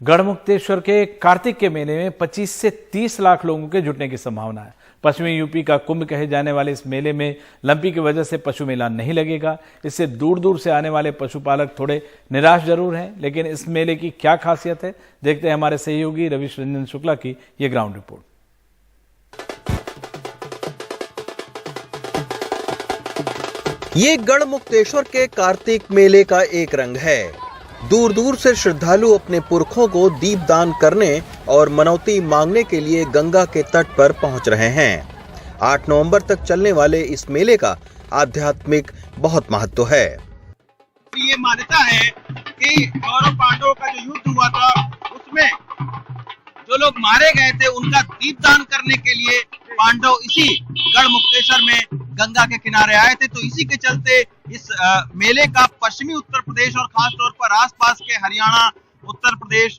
गढ़मुक्तेश्वर के कार्तिक के मेले में 25 से 30 लाख लोगों के जुटने की संभावना है। पश्चिमी यूपी का कुंभ कहे जाने वाले इस मेले में लंपी की वजह से पशु मेला नहीं लगेगा। इससे दूर दूर से आने वाले पशुपालक थोड़े निराश जरूर हैं, लेकिन इस मेले की क्या खासियत है, देखते हैं हमारे सहयोगी रविश रंजन शुक्ला की ये ग्राउंड रिपोर्ट। ये गढ़मुक्तेश्वर के कार्तिक मेले का एक रंग है। दूर दूर से श्रद्धालु अपने पुरखों को दीपदान करने और मनौती मांगने के लिए गंगा के तट पर पहुंच रहे हैं। 8 नवंबर तक चलने वाले इस मेले का आध्यात्मिक बहुत महत्व है। ये मान्यता है कि कौरव पांडवों का जो युद्ध हुआ था उसमें जो लोग मारे गए थे उनका दीपदान करने के लिए पांडव इसी गढ़मुक्तेश्वर में गंगा के किनारे आए थे। तो इसी के चलते इस मेले का पश्चिमी उत्तर प्रदेश और खास तौर पर आसपास के हरियाणा, उत्तर प्रदेश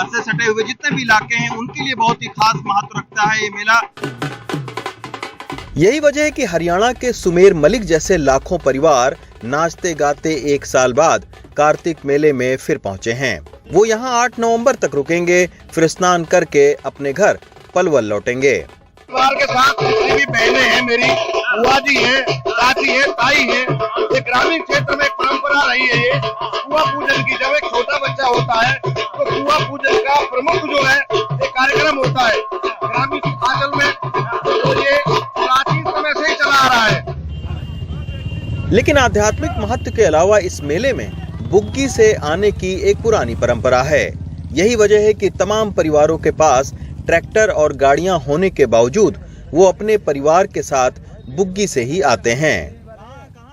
से सटे हुए जितने भी इलाके हैं उनके लिए बहुत ही खास महत्व रखता है ये मेला। यही वजह है कि हरियाणा के सुमेर मलिक जैसे लाखों परिवार नाचते गाते एक साल बाद कार्तिक मेले में फिर पहुंचे हैं। वो यहाँ 8 नवंबर तक रुकेंगे, फिर स्नान करके अपने घर पलवल लौटेंगे। परिवार के साथ जितनी भी बहनें हैं, मेरी बुआ जी है, चाची है, ताई है, ये ग्रामीण क्षेत्र में परंपरा रही है। ये कुआं पूजन की जब एक छोटा बच्चा होता है तो कुआं पूजन का प्रमुख जो है ये कार्यक्रम होता है ग्रामीण आंचल में, तो ये प्राचीन समय से ही चला आ रहा है। लेकिन आध्यात्मिक महत्व के अलावा इस मेले में बुग्गी से आने की एक पुरानी परंपरा है। यही वजह है कि तमाम परिवारों के पास ट्रैक्टर और गाड़ियां होने के बावजूद वो अपने परिवार के साथ बुग्गी से ही आते हैं।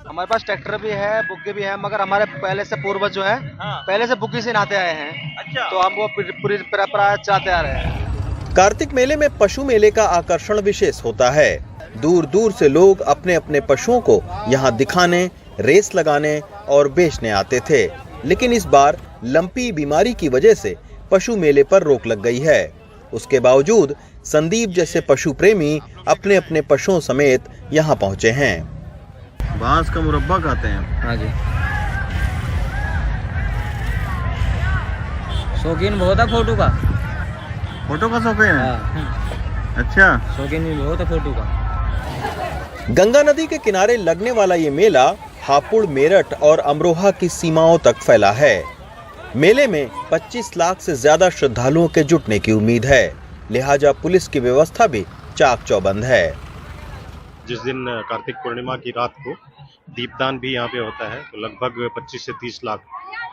हमारे पास ट्रैक्टर भी है, बुग्गी भी है, मगर हमारे पहले से पूर्वज जो है पहले से बुग्गी से नहाते आए हैं। अच्छा। तो हम वो पूरी परंपरा चलाते आ रहे हैं। कार्तिक मेले में पशु मेले का आकर्षण विशेष होता है। दूर दूर से लोग अपने अपने पशुओं को यहाँ दिखाने, रेस लगाने और बेचने आते थे, लेकिन इस बार लंपी बीमारी की वजह से पशु मेले पर रोक लग गई है। उसके बावजूद संदीप जैसे पशु प्रेमी अपने अपने पशुओं समेत यहाँ पहुँचे हैं। बांस का मुरब्बा खाते हैं। हाँ जी, शौकीन बहुत है फोटो का शौकीन है। अच्छा, शौकीन भी बहुत है फोटो का। गंगा नदी के किनारे लगने वाला ये मेला हापुड़, मेरठ और अमरोहा की सीमाओं तक फैला है। मेले में 25 लाख से ज्यादा श्रद्धालुओं के जुटने की उम्मीद है, लिहाजा पुलिस की व्यवस्था भी चाक चौबंद है। जिस दिन कार्तिक पूर्णिमा की रात को दीपदान भी यहाँ पे होता है, तो लगभग 25 से 30 लाख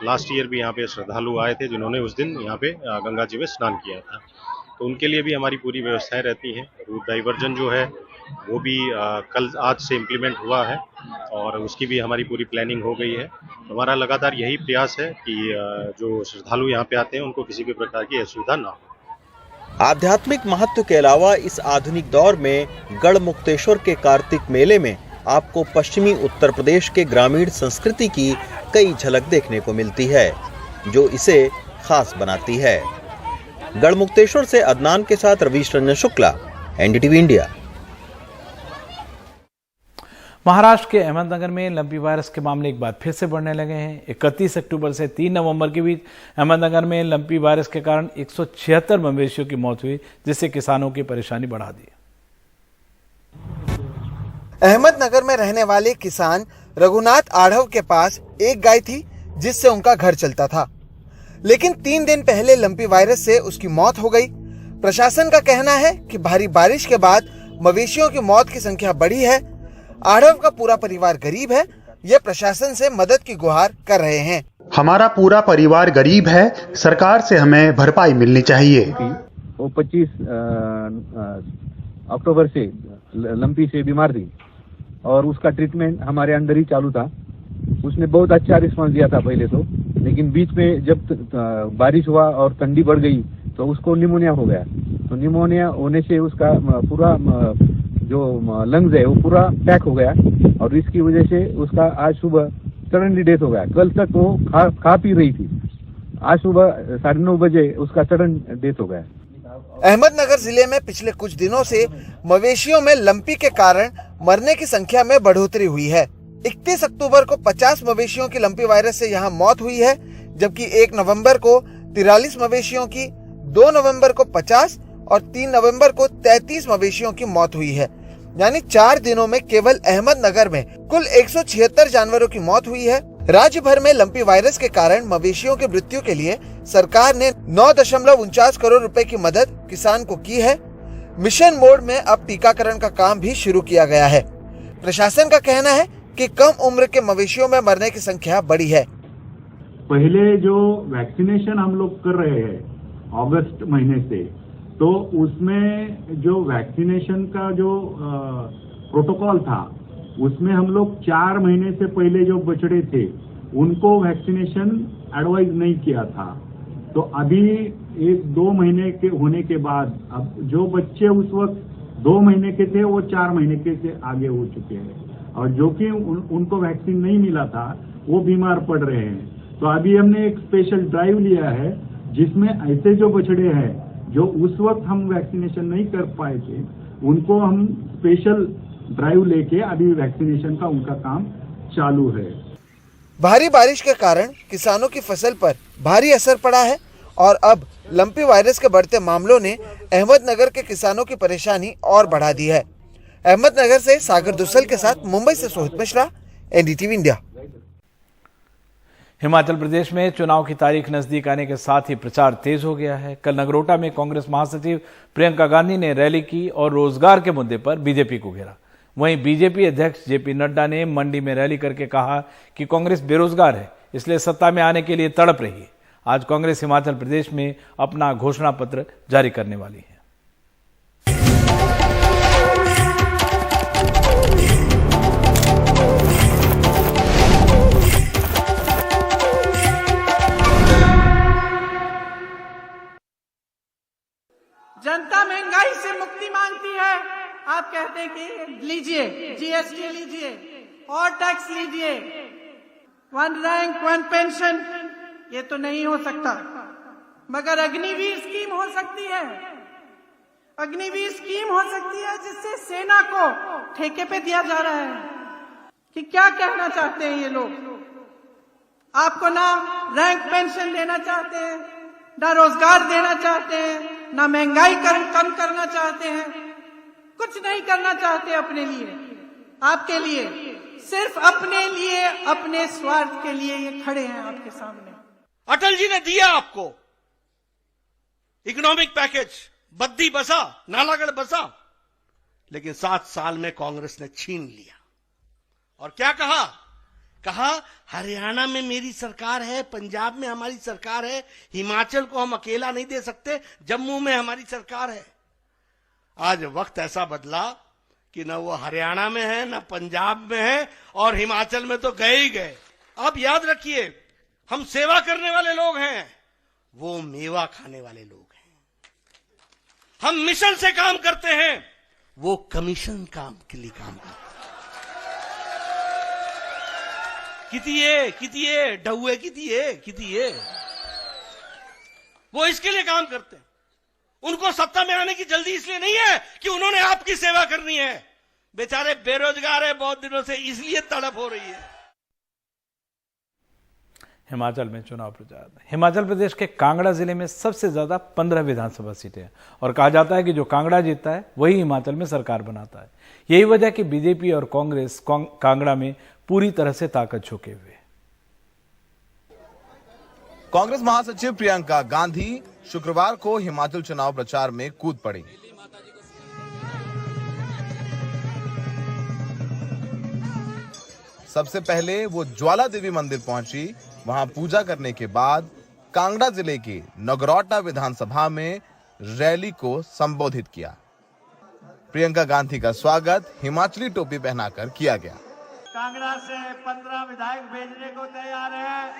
लास्ट ईयर भी यहाँ पे श्रद्धालु आए थे जिन्होंने उस दिन यहाँ पे गंगा जी में स्नान किया था। तो उनके लिए भी हमारी पूरी व्यवस्थाएं रहती हैं। रूट डाइवर्जन जो है वो भी आज से इम्प्लीमेंट हुआ है और उसकी भी हमारी पूरी प्लानिंग हो गई है। हमारा लगातार यही प्रयास है कि जो श्रद्धालु यहाँ पे आते हैं उनको किसी भी प्रकार की असुविधा ना हो। आध्यात्मिक महत्व के अलावा इस आधुनिक दौर में गढ़मुक्तेश्वर के कार्तिक मेले में आपको पश्चिमी उत्तर प्रदेश के ग्रामीण संस्कृति की कई झलक देखने को मिलती है, जो इसे खास बनाती है। गढ़मुक्तेश्वर से अदनान के साथ रविश रंजन शुक्ला, एनडीटीवी इंडिया। महाराष्ट्र के अहमदनगर में लंपी वायरस के मामले एक बार फिर से बढ़ने लगे हैं। 31 अक्टूबर से 3 नवंबर के बीच अहमदनगर में लंपी वायरस के कारण 176 मवेशियों की मौत हुई, जिससे किसानों की परेशानी बढ़ा दी। अहमदनगर में रहने वाले किसान रघुनाथ आढ़व के पास एक गाय थी जिससे उनका घर चलता था, लेकिन 3 दिन पहले लंपी वायरस से उसकी मौत हो गई। प्रशासन का कहना है कि भारी बारिश के बाद मवेशियों की मौत की संख्या बढ़ी है। आढ़व का पूरा परिवार गरीब है, ये प्रशासन से मदद की गुहार कर रहे हैं। हमारा पूरा परिवार गरीब है, सरकार से हमें भरपाई मिलनी चाहिए। वो 25 अक्टूबर से लंपी से बीमार थी और उसका ट्रीटमेंट हमारे अंडर ही चालू था। उसने बहुत अच्छा रिस्पांस दिया था पहले तो, लेकिन बीच में जब बारिश हुआ और ठंडी बढ़ गई तो उसको निमोनिया हो गया। तो निमोनिया होने से उसका पूरा जो लंग्स है वो पूरा पैक हो गया और इसकी वजह से उसका आज सुबह सडनली डेथ हो गया। कल तक वो खा पी रही थी, आज सुबह 9:30 बजे उसका सडन डेथ हो गया। अहमदनगर जिले में पिछले कुछ दिनों से मवेशियों में लंपी के कारण मरने की संख्या में बढ़ोतरी हुई है। 31 अक्टूबर को 50 मवेशियों की लंपी वायरस से यहां मौत हुई है, जबकि 1 नवंबर को 43 मवेशियों की 2 नवंबर को 50 और 3 नवंबर को 33 मवेशियों की मौत हुई है। यानी 4 दिनों में केवल अहमदनगर में कुल 176 जानवरों की मौत हुई है। राज्य भर में लंपी वायरस के कारण मवेशियों की मृत्यु के लिए सरकार ने 9.49 करोड़ रुपए की मदद किसान को की है। मिशन मोड में अब टीकाकरण का काम भी शुरू किया गया है। प्रशासन का कहना है कि कम उम्र के मवेशियों में मरने की संख्या बढ़ी है। पहले जो वैक्सीनेशन हम लोग कर रहे हैं अगस्त महीने से, तो उसमें जो वैक्सीनेशन का जो प्रोटोकॉल था, उसमें हम लोग 4 महीने से पहले जो बछड़े थे उनको वैक्सीनेशन एडवाइज नहीं किया था। तो अभी 1-2 महीने के होने के बाद अब जो बच्चे उस वक्त 2 महीने के थे वो 4 महीने के से आगे हो चुके हैं, और जो कि उनको वैक्सीन नहीं मिला था वो बीमार पड़ रहे हैं। तो अभी हमने एक स्पेशल ड्राइव लिया है जिसमें ऐसे जो बछड़े हैं जो उस वक्त हम वैक्सीनेशन नहीं कर पाए थे, उनको हम स्पेशल ड्राइव लेके अभी वैक्सीनेशन का उनका काम चालू है। भारी बारिश के कारण किसानों की फसल पर भारी असर पड़ा है और अब लंपी वायरस के बढ़ते मामलों ने अहमदनगर के किसानों की परेशानी और बढ़ा दी है। अहमदनगर से सागर दुस्सल के साथ मुंबई से सोहित मिश्रा, एनडीटीवी इंडिया। हिमाचल प्रदेश में चुनाव की तारीख नजदीक आने के साथ ही प्रचार तेज हो गया है। कल नगरोटा में कांग्रेस महासचिव प्रियंका गांधी ने रैली की और रोजगार के मुद्दे पर बीजेपी को घेरा। वहीं बीजेपी अध्यक्ष जेपी नड्डा ने मंडी में रैली करके कहा कि कांग्रेस बेरोजगार है, इसलिए सत्ता में आने के लिए तड़प रही है। आज कांग्रेस हिमाचल प्रदेश में अपना घोषणा पत्र जारी करने वाली है। जनता महंगाई से मुक्ति मांगती है। आप कहते हैं कि लीजिए जीएसटी लीजिए और टैक्स लीजिए, 1 रैंक 1 पेंशन, ये तो नहीं हो सकता, मगर अग्निवीर स्कीम हो सकती है। अग्निवीर स्कीम हो सकती है जिससे सेना को ठेके पे दिया जा रहा है। कि क्या कहना चाहते हैं ये लोग? आपको ना रैंक पेंशन देना चाहते हैं, ना रोजगार देना चाहते हैं, ना महंगाई कम करना चाहते हैं, कुछ नहीं करना चाहते अपने लिए, आपके लिए, सिर्फ अपने लिए, अपने स्वार्थ के लिए ये खड़े हैं आपके सामने। अटल जी ने दिया आपको इकोनॉमिक पैकेज, बद्दी बसा, नालागढ़ बसा, लेकिन 7 साल में कांग्रेस ने छीन लिया। और क्या कहा? कहा हरियाणा में मेरी सरकार है, पंजाब में हमारी सरकार है, हिमाचल को हम अकेला नहीं दे सकते, जम्मू में हमारी सरकार है। आज वक्त ऐसा बदला कि न वो हरियाणा में है, न पंजाब में है, और हिमाचल में तो गए ही गए। अब याद रखिए, हम सेवा करने वाले लोग हैं, वो मेवा खाने वाले लोग हैं। हम मिशन से काम करते हैं, वो कमीशन काम के लिए काम करते हैं। कितिए डहुए कितिए वो इसके लिए काम करते हैं। उनको सत्ता में आने की जल्दी इसलिए नहीं है कि उन्होंने आपकी सेवा करनी है। बेचारे बेरोजगार है बहुत दिनों से, इसलिए तड़प हो रही है। हिमाचल में चुनाव प्रचार। हिमाचल प्रदेश के कांगड़ा जिले में सबसे ज्यादा 15 विधानसभा सीटें हैं और कहा जाता है कि जो कांगड़ा जीतता है वही हिमाचल में सरकार बनाता है। यही वजह कि बीजेपी और कांग्रेस कांगड़ा में पूरी तरह से ताकत झोंके हुए। कांग्रेस महासचिव प्रियंका गांधी शुक्रवार को हिमाचल चुनाव प्रचार में कूद पड़ी। सबसे पहले वो ज्वाला देवी मंदिर पहुंची, वहां पूजा करने के बाद कांगड़ा जिले के नगरोटा विधानसभा में रैली को संबोधित किया। प्रियंका गांधी का स्वागत हिमाचली टोपी पहनाकर किया गया। कांगड़ा से 15 विधायक भेजने को तैयार है।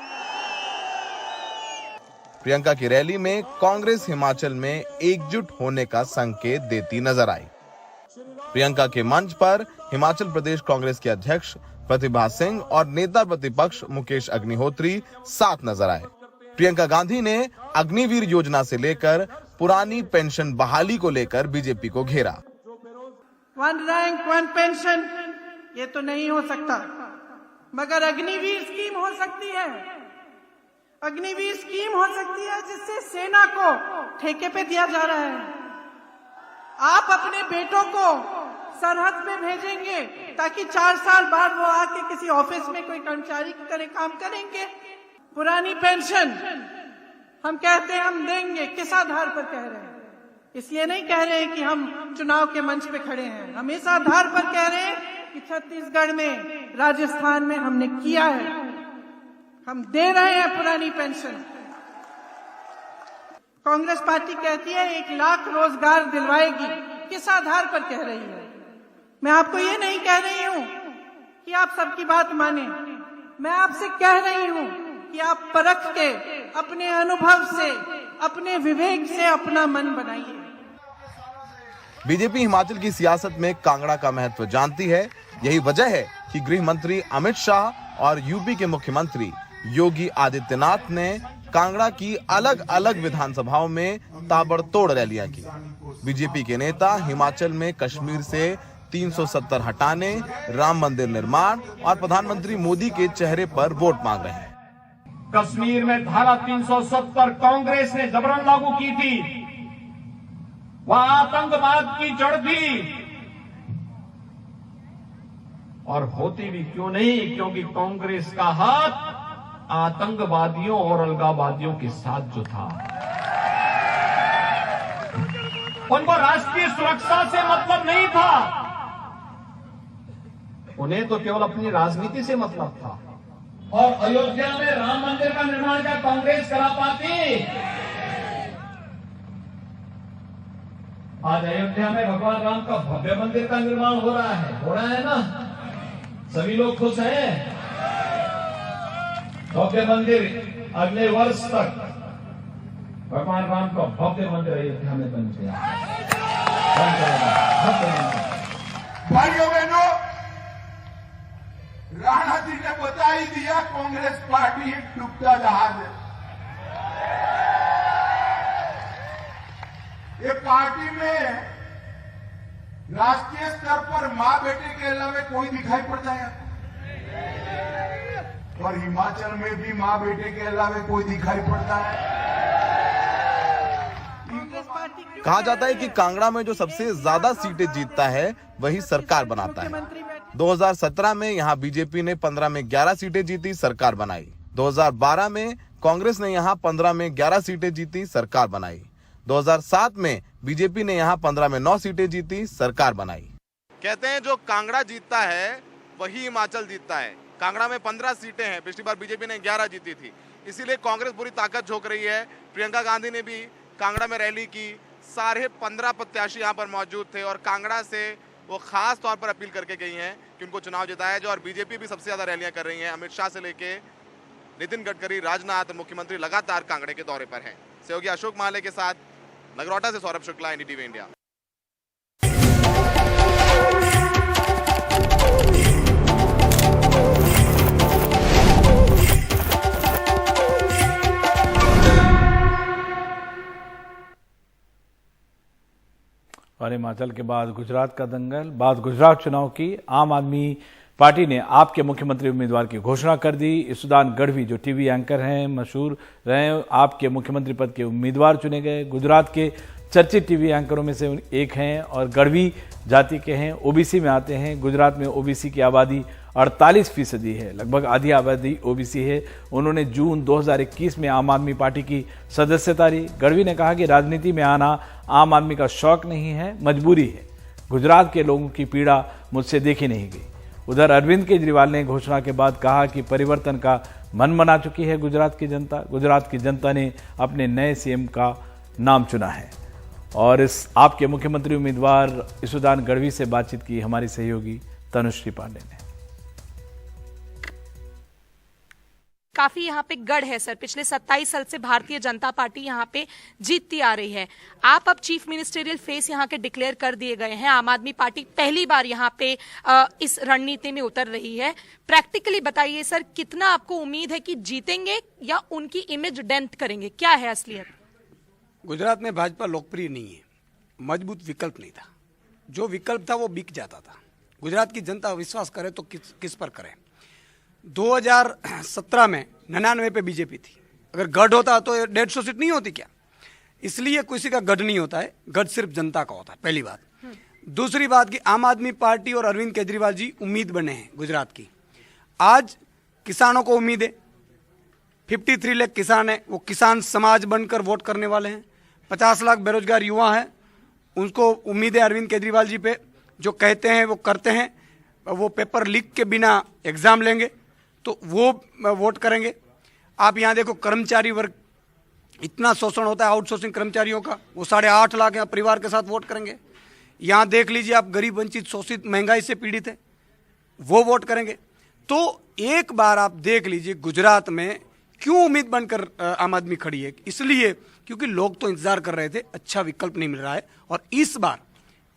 प्रियंका की रैली में कांग्रेस हिमाचल में एकजुट होने का संकेत देती नजर आई। प्रियंका के मंच पर हिमाचल प्रदेश कांग्रेस के अध्यक्ष प्रतिभा सिंह और नेता प्रतिपक्ष मुकेश अग्निहोत्री साथ नजर आए। प्रियंका गांधी ने अग्निवीर योजना से लेकर पुरानी पेंशन बहाली को लेकर बीजेपी को घेरा। 1 रैंक 1 पेंशन, ये तो नहीं हो सकता, मगर अग्निवीर स्कीम हो सकती है। अग्निवीर स्कीम हो सकती है जिससे सेना को ठेके पे दिया जा रहा है। आप अपने बेटों को सरहद पे भेजेंगे ताकि 4 साल बाद वो आके किसी ऑफिस में कोई कर्मचारी की तरह काम करेंगे। पुरानी पेंशन हम कहते हैं हम देंगे, किस आधार पर कह रहे हैं? इसलिए नहीं कह रहे हैं कि हम चुनाव के मंच पे खड़े हैं, हम इस आधार पर कह रहे हैं कि छत्तीसगढ़ में, राजस्थान में हमने किया है, हम दे रहे हैं पुरानी पेंशन। कांग्रेस पार्टी कहती है 1 लाख रोजगार दिलवाएगी, किस आधार पर कह रही है? मैं आपको ये नहीं कह रही हूं कि आप सबकी बात माने, मैं आपसे कह रही हूं कि आप परख के, अपने अनुभव से, अपने विवेक से अपना मन बनाइए। बीजेपी हिमाचल की सियासत में कांगड़ा का महत्व जानती है। यही वजह है कि गृह मंत्री अमित शाह और यूपी के मुख्यमंत्री योगी आदित्यनाथ ने कांगड़ा की अलग अलग विधानसभाओं में ताबड़तोड़ रैलियां की। बीजेपी के नेता हिमाचल में कश्मीर से 370 हटाने, राम मंदिर निर्माण और प्रधानमंत्री मोदी के चेहरे पर वोट मांग रहे हैं। कश्मीर में धारा 370 कांग्रेस ने जबरन लागू की थी, वह आतंकवाद की जड़ थी और होती भी क्यों नहीं, क्योंकि कांग्रेस का हाथ आतंकवादियों और अलगाववादियों के साथ जो था, उनको राष्ट्रीय सुरक्षा से मतलब नहीं था, उन्हें तो केवल अपनी राजनीति से मतलब था। और अयोध्या में राम मंदिर का निर्माण क्या कांग्रेस करा पाती? आज अयोध्या में भगवान राम का भव्य मंदिर का निर्माण हो रहा है ना? सभी लोग खुश हैं। भव्य मंदिर अगले वर्ष तक भगवान राम का भव्य मंदिर अयोध्या में बन गया। भाइयों बहनों, राणा जी ने बता ही दिया, कांग्रेस पार्टी एक डूबता जहाज है। ये पार्टी में राष्ट्रीय स्तर पर मां बेटे के अलावा कोई दिखाई पड़ता है, और हिमाचल में भी मां बेटे के अलावा कोई दिखाई पड़ता है। कहा जाता है कि कांगड़ा में जो सबसे ज्यादा सीटें जीतता है वही सरकार बनाता है। 2017 में यहां बीजेपी ने 15 में 11 सीटें जीती, सरकार बनाई। 2012 में कांग्रेस ने यहां 15 में 11 सीटें जीती, सरकार बनाई। 2007 में बीजेपी ने यहां 15 में 9 सीटें जीती, सरकार बनाई। कहते हैं जो कांगड़ा जीतता है वही हिमाचल जीतता है। कांगड़ा में 15 सीटें हैं, पिछली बार बीजेपी ने 11 जीती थी, इसीलिए कांग्रेस पूरी ताकत झोंक रही है। प्रियंका गांधी ने भी कांगड़ा में रैली की, सारे 15 प्रत्याशी यहाँ पर मौजूद थे और कांगड़ा से वो खास तौर पर अपील करके गई हैं कि उनको चुनाव जिताया जाए। और बीजेपी भी सबसे ज्यादा रैलियां कर रही हैं। अमित शाह से लेके नितिन गडकरी, राजनाथ, मुख्यमंत्री लगातार कांगड़े के दौरे पर हैं। सहयोगी अशोक माले के साथ नगरोटा से सौरभ शुक्ला, एनडीटीवी इंडिया। और हिमाचल के बाद गुजरात का दंगल, बाद गुजरात चुनाव की आम आदमी पार्टी ने आपके मुख्यमंत्री उम्मीदवार की घोषणा कर दी। इसुदान गढ़वी जो टीवी एंकर हैं, मशहूर रहे, आपके मुख्यमंत्री पद के उम्मीदवार चुने गए। गुजरात के चर्चित टीवी एंकरों में से एक हैं और गढ़वी जाति के हैं, ओबीसी में आते हैं। गुजरात में ओबीसी की आबादी 48% है, लगभग आधी आबादी ओबीसी है। उन्होंने जून 2021 में आम आदमी पार्टी की सदस्यता ली। गढ़वी ने कहा कि राजनीति में आना आम आदमी का शौक नहीं है, मजबूरी है। गुजरात के लोगों की पीड़ा मुझसे देखी नहीं गई। उधर अरविंद केजरीवाल ने घोषणा के बाद कहा कि परिवर्तन का मन बना चुकी है गुजरात की जनता। गुजरात की जनता ने अपने नए सीएम का नाम चुना है। और इस आपके मुख्यमंत्री उम्मीदवार इसुदान गढ़वी से बातचीत की हमारी सहयोगी तनुश्री पांडे ने। काफी यहाँ पे गढ़ है सर, पिछले 27 साल से भारतीय जनता पार्टी यहाँ पे जीतती आ रही है। आप अब चीफ मिनिस्टेरियल फेस यहाँ के डिक्लेयर कर दिए गए हैं। आम आदमी पार्टी पहली बार यहाँ पे इस रणनीति में उतर रही है। प्रैक्टिकली बताइए सर, कितना आपको उम्मीद है कि जीतेंगे या उनकी इमेज डेंट करेंगे, क्या है असलियत? गुजरात में भाजपा लोकप्रिय नहीं है, मजबूत विकल्प नहीं था। जो विकल्प था वो बिक जाता था। गुजरात की जनता विश्वास करे तो किस पर करे। 2017 में 99 पे बीजेपी थी, अगर गढ़ होता तो 150 सीट नहीं होती क्या? इसलिए किसी का गढ़ नहीं होता है, गढ़ सिर्फ जनता का होता है, पहली बात। दूसरी बात कि आम आदमी पार्टी और अरविंद केजरीवाल जी उम्मीद बने हैं गुजरात की। आज किसानों को उम्मीद है, 53 लाख किसान है, वो किसान समाज बनकर वोट करने वाले हैं। 50 लाख बेरोजगार युवा हैं, उनको उम्मीद है अरविंद केजरीवाल जी पे, जो कहते हैं वो करते हैं। वो पेपर लीक के बिना एग्जाम लेंगे तो वो वोट करेंगे। आप यहाँ देखो, कर्मचारी वर्ग, इतना शोषण होता है आउटसोर्सिंग कर्मचारियों का, वो 8.5 लाख यहाँ परिवार के साथ वोट करेंगे। यहाँ देख लीजिए आप, गरीब, वंचित, शोषित, महंगाई से पीड़ित है, वो वोट करेंगे। तो एक बार आप देख लीजिए गुजरात में क्यों उम्मीद बनकर आम आदमी खड़ी है, इसलिए क्योंकि लोग तो इंतजार कर रहे थे, अच्छा विकल्प नहीं मिल रहा है। और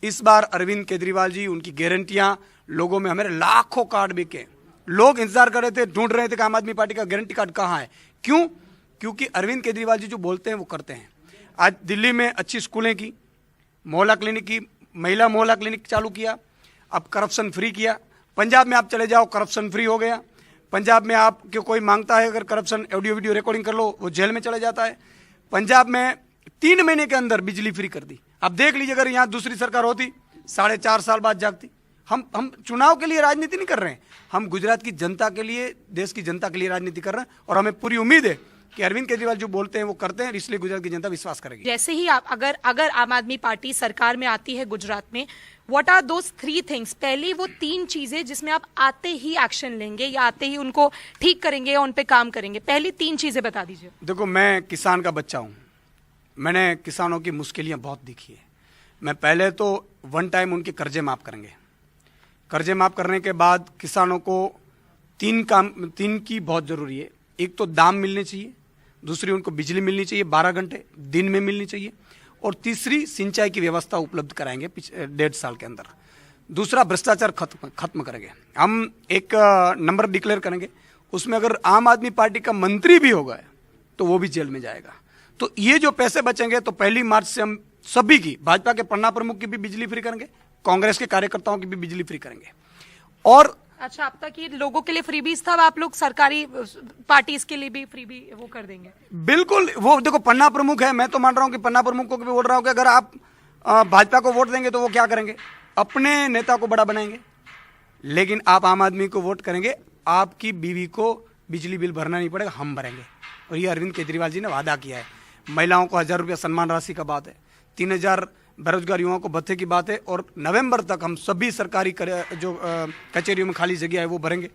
इस बार अरविंद केजरीवाल जी, उनकी गारंटियां लोगों में, हमारे लाखों कार्ड बिके, लोग इंतजार कर रहे थे, ढूंढ रहे थे कि आम आदमी पार्टी का गारंटी कार्ड कहाँ है। क्यों? क्योंकि अरविंद केजरीवाल जी जो बोलते हैं वो करते हैं। आज दिल्ली में अच्छी स्कूलें की, मोहल्ला क्लिनिक की, महिला मोहल्ला क्लिनिक चालू किया, अब करप्शन फ्री किया। पंजाब में आप चले जाओ, करप्शन फ्री हो गया। पंजाब में आपके कोई मांगता है अगर करप्शन, ऑडियो वीडियो रिकॉर्डिंग कर लो, वो जेल में चले जाता है। पंजाब में 3 महीने के अंदर बिजली फ्री कर दी। अब देख लीजिए, अगर यहाँ दूसरी सरकार होती 4.5 साल बाद जागती। हम चुनाव के लिए राजनीति नहीं कर रहे हैं, हम गुजरात की जनता के लिए, देश की जनता के लिए राजनीति कर रहे हैं। और हमें पूरी उम्मीद है कि अरविंद केजरीवाल जो बोलते हैं वो करते हैं, इसलिए गुजरात की जनता विश्वास करेगी। जैसे ही आप अगर आम आदमी पार्टी सरकार में आती है गुजरात में, व्हाट आर दोस 3 थिंग्स? पहली वो 3 चीजें जिसमें आप आते ही एक्शन लेंगे या आते ही उनको ठीक करेंगे या उन पे काम करेंगे, पहली 3 चीजें बता दीजिए। देखो, मैं किसान का बच्चा हूँ, मैंने किसानों की मुश्किलें बहुत देखी है। मैं पहले तो 1 टाइम उनके कर्जे माफ करेंगे। कर्जे माफ करने के बाद किसानों को 3 की बहुत जरूरी है। एक तो दाम मिलने चाहिए, दूसरी उनको बिजली मिलनी चाहिए 12 घंटे दिन में मिलनी चाहिए, और तीसरी सिंचाई की व्यवस्था उपलब्ध कराएंगे 1.5 साल के अंदर। दूसरा, भ्रष्टाचार खत्म करेंगे। हम एक नंबर डिक्लेयर करेंगे, उसमें अगर आम आदमी पार्टी का मंत्री भी होगा तो वो भी जेल में जाएगा। तो ये जो पैसे बचेंगे, तो 1 मार्च से हम सभी की, भाजपा के पन्ना प्रमुख की भी बिजली फ्री करेंगे, कांग्रेस के कार्यकर्ताओं की भी बिजली फ्री करेंगे। और अच्छा, अब तक ये लोगों के लिए फ्रीबीज था, आप लोग सरकारी पार्टीज के लिए भी फ्रीबी वो कर देंगे? बिल्कुल। वो देखो, पन्ना प्रमुख है, मैं तो मान रहा हूं कि पन्ना प्रमुख को भी बोल रहा हूं कि अगर आप भाजपा को वोट देंगे तो वो क्या करेंगे, अपने नेता को बड़ा बनाएंगे। लेकिन आप आम आदमी को वोट करेंगे, आपकी बीवी को बिजली बिल भरना नहीं पड़ेगा, हम भरेंगे। और ये अरविंद केजरीवाल जी ने वादा किया है। महिलाओं को 1000 रुपया सम्मान राशि का बात है, 3000 बेरोजगार युवाओं को भत्ते की बात है, और नवंबर तक हम सभी सरकारी जो कचहरियों में खाली जगह है वो भरेंगे।